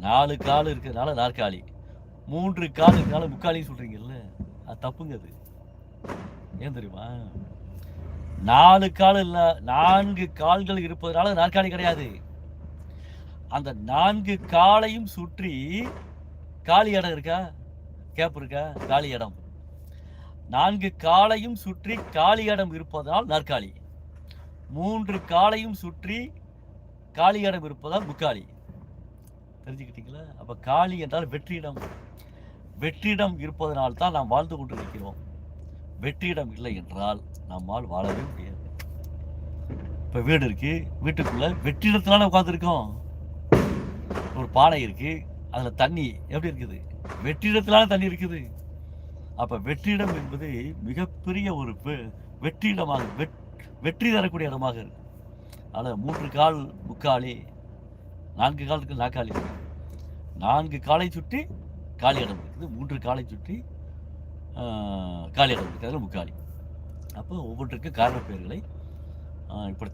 4 கால் இருக்கிறதுனால நாற்காலி, 3 கால் இருக்கிறதுனால முக்காலின்னு சொல்றீங்கல்ல, அது தப்புங்க அது. ஏன் தெரியுமா? 4 கால் இல்ல, 4 கால்கள் இருப்பதனால நாற்காலி கிடையாது. அந்த 4 காலையும் சுற்றி காலி இடம் இருக்கா? கேப் இருக்கா? காலி இடம். 4 காலையும் சுற்றி காலி இடம் இருப்பதால் நாற்காலி. 3 காலையும் சுற்றி காலி இடம் இருப்பதால் முக்காலி. தெரிஞ்சுக்கிட்டீங்களா? அப்ப காலி என்றால் வெற்றிடம். வெற்றிடம் இருப்பதனால் தான் நாம் வாழ்ந்து கொண்டிருக்கிறோம். வெற்றிடம் இல்லை என்றால் நம்மால் வாழவே முடியாது. இப்ப வீடு இருக்கு, வீட்டுக்குள்ள வெற்றிடத்தினால உட்கார்ந்துருக்கோம். ஒரு பானை இருக்கு, அதுல தண்ணி எப்படி இருக்குது? வெற்றிடத்தினால தண்ணி இருக்குது. அப்ப வெற்றிடம் என்பது மிகப்பெரிய ஒரு வெற்றிடமாக, வெற்றி தரக்கூடிய இடமாக இருக்கு. ஆனால் 3 கால் முக்காலி, 4 கால் இருக்கு நாக்காளி. 4 காலை சுற்றி காலி இடம் இருக்குது, 3 காலை சுற்றி காலி இடம் இருக்குது, அதில் முக்காலி. அப்போ ஒவ்வொன்றுக்கும் காரண பெயர்களை இப்படி